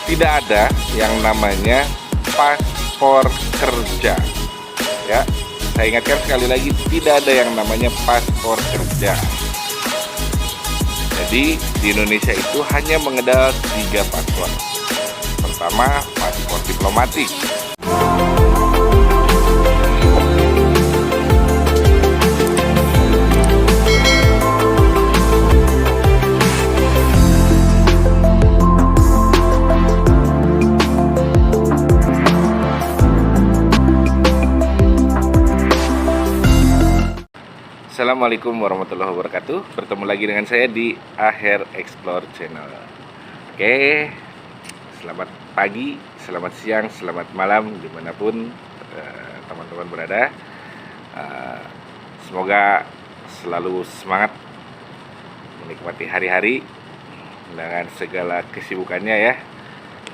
tidak ada yang namanya paspor kerja. Ya, saya ingatkan sekali lagi, tidak ada yang namanya paspor kerja. Jadi di Indonesia itu hanya mengedal 3 paspor. Pertama, paspor diplomatik. Assalamualaikum warahmatullahi wabarakatuh. Bertemu lagi dengan saya di Aher Explore Channel. Oke, selamat pagi, selamat siang, selamat malam dimanapun teman-teman berada. Semoga selalu semangat menikmati hari-hari dengan segala kesibukannya ya.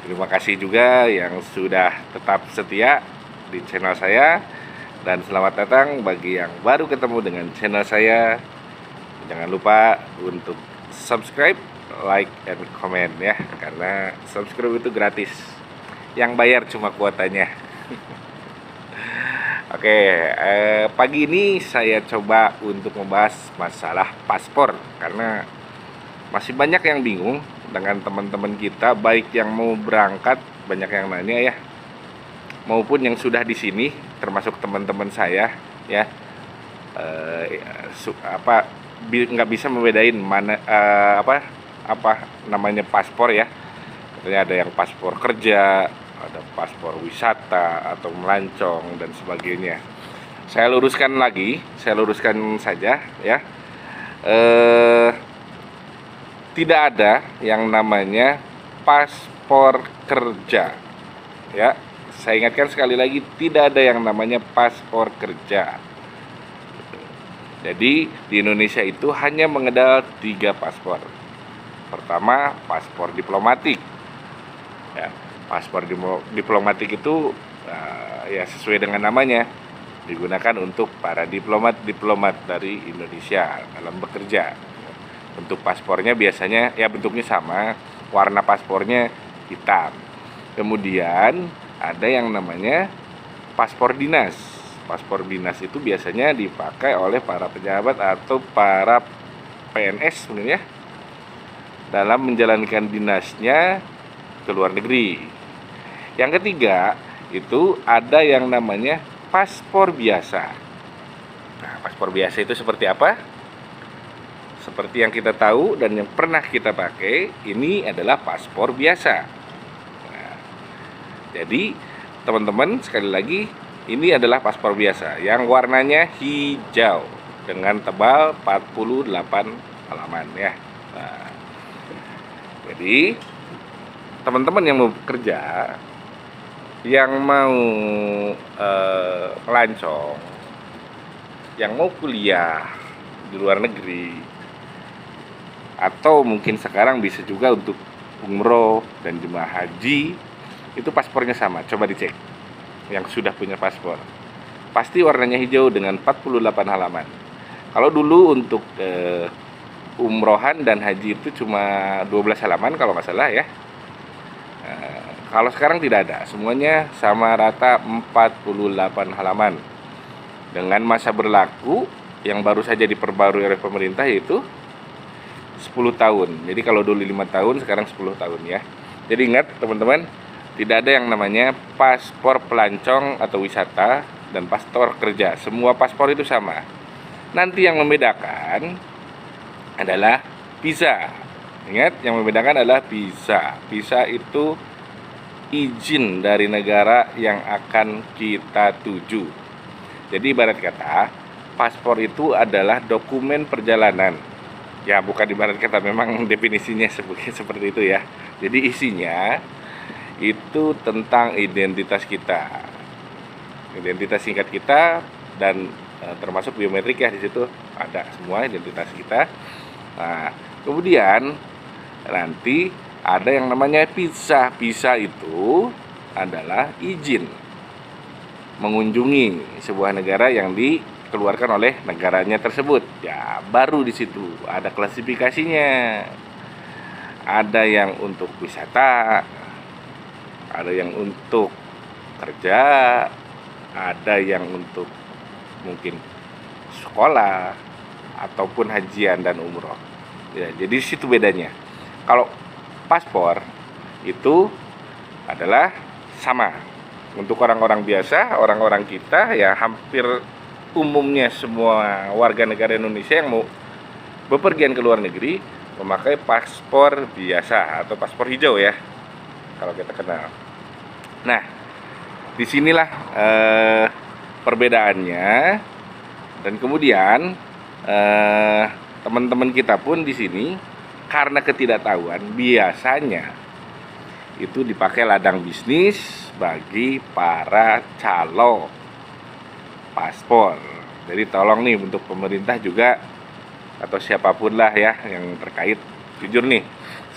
Terima kasih juga yang sudah tetap setia di channel saya. Dan selamat datang bagi yang baru ketemu dengan channel saya. Jangan lupa untuk subscribe, like, and comment ya. Karena subscribe itu gratis. Yang bayar cuma kuotanya. Oke, pagi ini saya coba untuk membahas masalah paspor. Karena masih banyak yang bingung dengan teman-teman kita. Baik yang mau berangkat, banyak yang nanya ya, maupun yang sudah di sini, termasuk teman-teman saya ya, nggak bisa membedain mana apa namanya paspor ya. Katanya ada yang paspor kerja, ada paspor wisata atau melancong dan sebagainya. Saya luruskan saja ya. Tidak ada yang namanya paspor kerja ya. Saya ingatkan sekali lagi, tidak ada yang namanya paspor kerja. Jadi di Indonesia itu hanya mengedal 3 paspor. Pertama, paspor diplomatik. Ya, paspor diplomatik itu ya sesuai dengan namanya, digunakan untuk para diplomat dari Indonesia dalam bekerja. Bentuk paspornya biasanya ya bentuknya sama, warna paspornya hitam. Kemudian ada yang namanya paspor dinas. Paspor dinas itu biasanya dipakai oleh para pejabat atau para PNS sebenarnya dalam menjalankan dinasnya ke luar negeri. Yang ketiga, itu ada yang namanya paspor biasa. Nah, paspor biasa itu seperti apa? Seperti yang kita tahu dan yang pernah kita pakai, ini adalah paspor biasa. Jadi teman-teman, sekali lagi, ini adalah paspor biasa yang warnanya hijau dengan tebal 48 halaman ya. Nah, jadi teman-teman yang mau bekerja, yang mau melancong, yang mau kuliah di luar negeri, atau mungkin sekarang bisa juga untuk umroh dan jemaah haji, itu paspornya sama. Coba dicek yang sudah punya paspor, pasti warnanya hijau dengan 48 halaman. Kalau dulu untuk umrohan dan haji itu cuma 12 halaman kalau nggak salah ya. Kalau sekarang tidak ada, semuanya sama rata 48 halaman dengan masa berlaku yang baru saja diperbarui oleh pemerintah, yaitu 10 tahun. Jadi kalau dulu 5 tahun, sekarang 10 tahun ya. Jadi ingat teman-teman, tidak ada yang namanya paspor pelancong atau wisata dan paspor kerja. Semua paspor itu sama. Nanti yang membedakan adalah visa. Ingat, yang membedakan adalah visa. Visa itu izin dari negara yang akan kita tuju. Jadi ibarat kata, paspor itu adalah dokumen perjalanan. Ya, bukan ibarat kata, memang definisinya seperti itu ya. Jadi isinya itu tentang identitas kita, identitas singkat kita, dan termasuk biometrik ya. Di situ ada semua identitas kita. Nah, kemudian nanti ada yang namanya visa. Visa itu adalah izin mengunjungi sebuah negara yang dikeluarkan oleh negaranya tersebut. Ya, baru di situ ada klasifikasinya. Ada yang untuk wisata, ada yang untuk kerja, ada yang untuk mungkin sekolah ataupun hajian dan umroh. Ya, jadi situ bedanya. Kalau paspor itu adalah sama untuk orang-orang biasa, orang-orang kita ya, hampir umumnya semua warga negara Indonesia yang mau bepergian ke luar negeri memakai paspor biasa atau paspor hijau ya, kalau kita kenal. Nah, disinilah perbedaannya. Dan kemudian teman-teman kita pun di sini karena ketidaktahuan biasanya itu dipakai ladang bisnis bagi para calo paspor. Jadi tolong nih untuk pemerintah juga atau siapapun lah ya yang terkait. Jujur nih,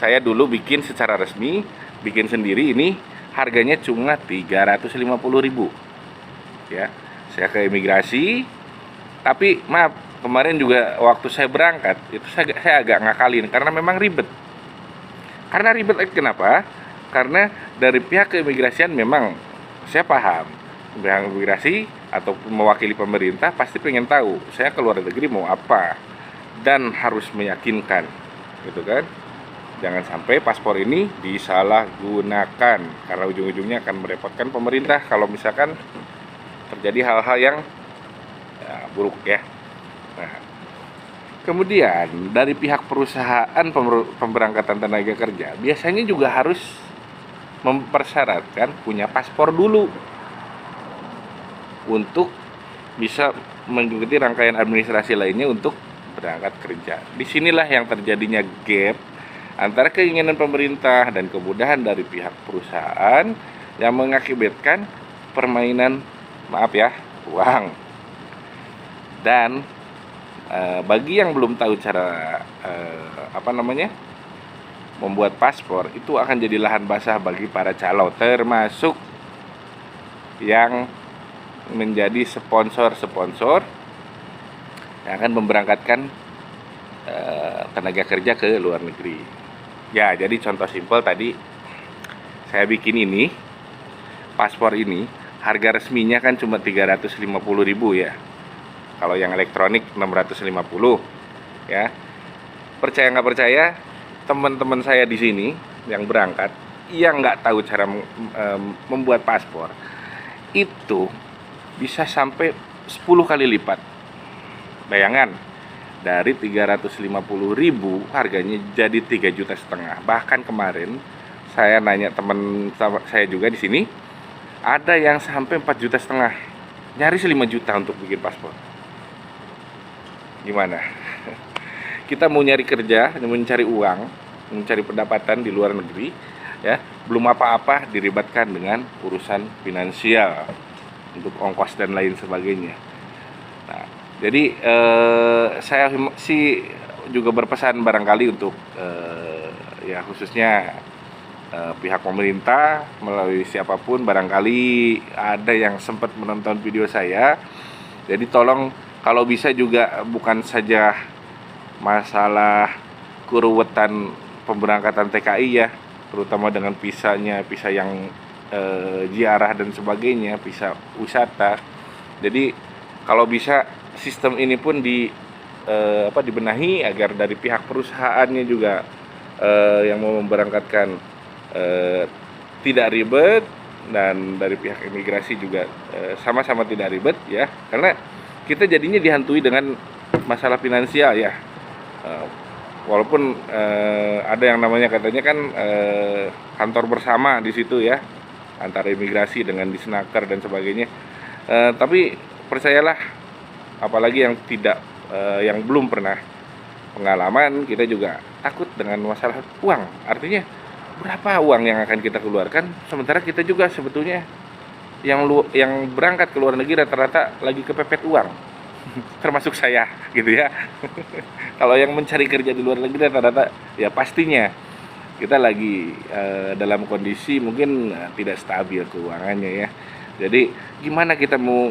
saya dulu bikin secara resmi, bikin sendiri ini harganya cuma 350.000 ya. Saya ke imigrasi, tapi maaf, kemarin juga waktu saya berangkat itu saya agak ngakalin karena memang ribet. Karena ribet kenapa? Karena dari pihak keimigrasian memang saya paham, pihak imigrasi ataupun mewakili pemerintah pasti pengen tahu saya ke luar negeri mau apa dan harus meyakinkan, gitu kan? Jangan sampai paspor ini disalahgunakan karena ujung-ujungnya akan merepotkan pemerintah kalau misalkan terjadi hal-hal yang buruk ya. Nah, kemudian dari pihak perusahaan pemberangkatan tenaga kerja biasanya juga harus mempersyaratkan punya paspor dulu untuk bisa mengikuti rangkaian administrasi lainnya untuk berangkat kerja. Disinilah yang terjadinya gap antara keinginan pemerintah dan kemudahan dari pihak perusahaan yang mengakibatkan permainan, maaf ya, uang. Dan bagi yang belum tahu cara membuat paspor, itu akan jadi lahan basah bagi para calo, termasuk yang menjadi sponsor yang akan memberangkatkan tenaga kerja ke luar negeri. Ya, jadi contoh simpel tadi saya bikin ini, paspor ini harga resminya kan cuma 350.000 ya. Kalau yang elektronik 650 ya. Percaya nggak percaya, teman-teman saya di sini yang berangkat yang nggak tahu cara membuat paspor itu bisa sampai 10 kali lipat. Bayangan, dari 350.000 harganya jadi 3,5 juta. Bahkan kemarin saya nanya teman saya juga di sini, ada yang sampai 4,5 juta, nyaris 5 juta untuk bikin paspor. Gimana? Kita mau nyari kerja, mau mencari uang, mencari pendapatan di luar negeri, ya, belum apa-apa diribatkan dengan urusan finansial untuk ongkos dan lain sebagainya. Nah, jadi saya sih juga berpesan barangkali untuk ya khususnya pihak pemerintah melalui siapapun, barangkali ada yang sempat menonton video saya. Jadi tolong kalau bisa juga bukan saja masalah keruwetan pemberangkatan TKI ya, terutama dengan visa yang ziarah dan sebagainya, visa wisata. Jadi kalau bisa sistem ini pun dibenahi agar dari pihak perusahaannya juga yang mau memberangkatkan tidak ribet, dan dari pihak imigrasi juga sama-sama tidak ribet ya, karena kita jadinya dihantui dengan masalah finansial ya. Walaupun ada yang namanya katanya kan kantor bersama di situ ya, antara imigrasi dengan Disnaker dan sebagainya. Tapi percayalah, apalagi yang yang belum pernah pengalaman, kita juga takut dengan masalah uang. Artinya berapa uang yang akan kita keluarkan, sementara kita juga sebetulnya yang berangkat ke luar negeri rata-rata lagi kepepet uang. Termasuk saya gitu ya. Kalau yang mencari kerja di luar negeri rata-rata ya pastinya kita lagi dalam kondisi mungkin tidak stabil keuangannya ya. Jadi gimana kita mau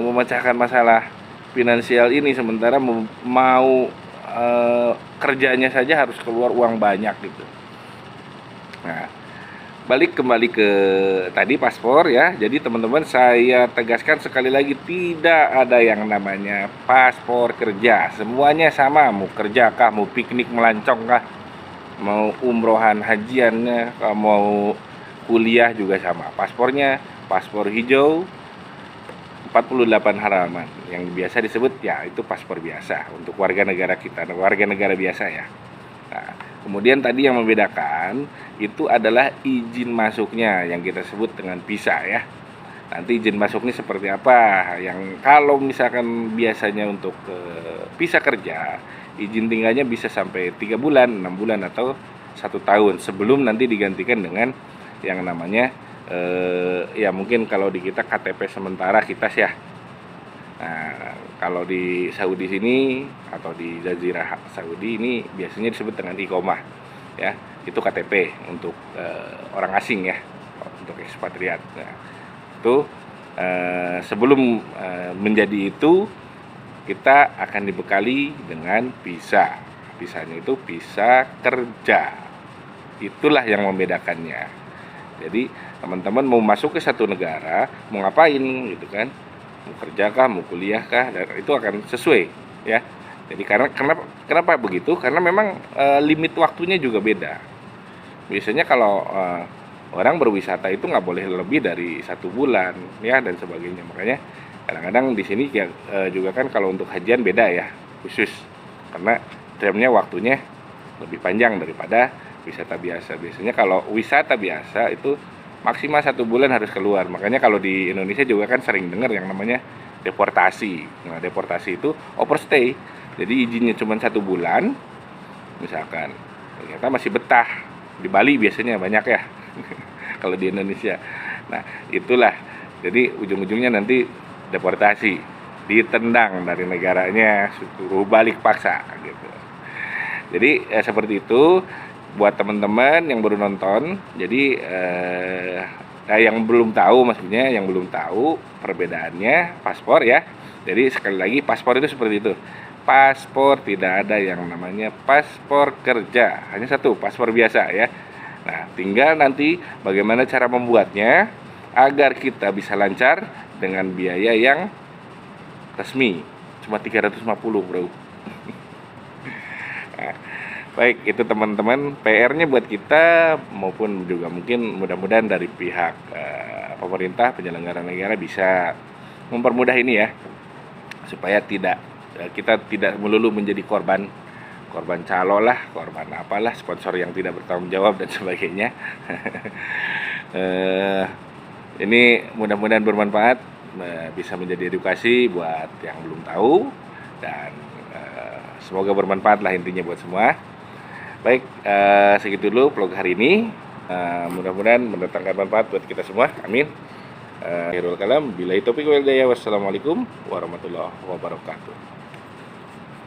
memecahkan masalah finansial ini sementara mau kerjanya saja harus keluar uang banyak gitu. Nah, balik kembali ke tadi paspor ya. Jadi teman-teman, saya tegaskan sekali lagi, tidak ada yang namanya paspor kerja. Semuanya sama, mau kerja kah, mau piknik melancong kah, mau umrohan hajiannya, mau kuliah juga sama. Paspornya paspor hijau 48 halaman, yang biasa disebut ya itu paspor biasa untuk warga negara kita, warga negara biasa ya. Nah, kemudian tadi yang membedakan itu adalah izin masuknya yang kita sebut dengan visa ya. Nanti izin masuknya seperti apa? Yang kalau misalkan biasanya untuk visa kerja, izin tinggalnya bisa sampai 3 bulan, 6 bulan atau 1 tahun sebelum nanti digantikan dengan yang namanya ya mungkin kalau di kita KTP sementara kita ya. Nah, kalau di Saudi sini atau di Jazirah Saudi ini biasanya disebut dengan iqomah ya, itu KTP untuk orang asing ya, untuk ekspatriat. Nah, itu sebelum menjadi itu kita akan dibekali dengan visa. Visanya itu visa kerja. Itulah yang membedakannya. Jadi teman-teman mau masuk ke satu negara, mau ngapain gitu kan, mau kerja kah, mau kuliah kah, dan itu akan sesuai ya. Jadi kenapa begitu? Karena memang limit waktunya juga beda. Biasanya kalau orang berwisata itu nggak boleh lebih dari 1 bulan ya, dan sebagainya. Makanya kadang-kadang di sini ya, juga kan kalau untuk hajian beda ya, khusus karena termnya waktunya lebih panjang daripada wisata biasa. Biasanya kalau wisata biasa itu maksimal 1 bulan harus keluar. Makanya kalau di Indonesia juga kan sering dengar yang namanya deportasi. Nah, deportasi itu overstay. Jadi izinnya cuma 1 bulan, misalkan ternyata masih betah di Bali biasanya banyak ya. Kalau di Indonesia. Nah, itulah. Jadi ujung-ujungnya nanti deportasi, ditendang dari negaranya, suruh balik paksa gitu. Jadi seperti itu buat teman-teman yang baru nonton. Jadi yang belum tahu, maksudnya yang belum tahu perbedaannya paspor ya. Jadi sekali lagi, paspor itu seperti itu. Paspor tidak ada yang namanya paspor kerja, hanya satu, paspor biasa ya. Nah, tinggal nanti bagaimana cara membuatnya agar kita bisa lancar dengan biaya yang resmi, cuma 350 bro. Nah, baik, itu teman-teman PR-nya buat kita, maupun juga mungkin mudah-mudahan dari pihak pemerintah penyelenggara negara bisa mempermudah ini ya, supaya kita tidak melulu menjadi korban calo lah, korban apalah, sponsor yang tidak bertanggung jawab dan sebagainya. Ini mudah-mudahan bermanfaat, bisa menjadi edukasi buat yang belum tahu, dan semoga bermanfaat lah intinya buat semua. Baik, segitu dulu vlog hari ini. Mudah-mudahan mendatangkan manfaat buat kita semua. Amin. Akhirul kalam, billahi taufiq wal hidayah. Wassalamualaikum warahmatullahi wabarakatuh.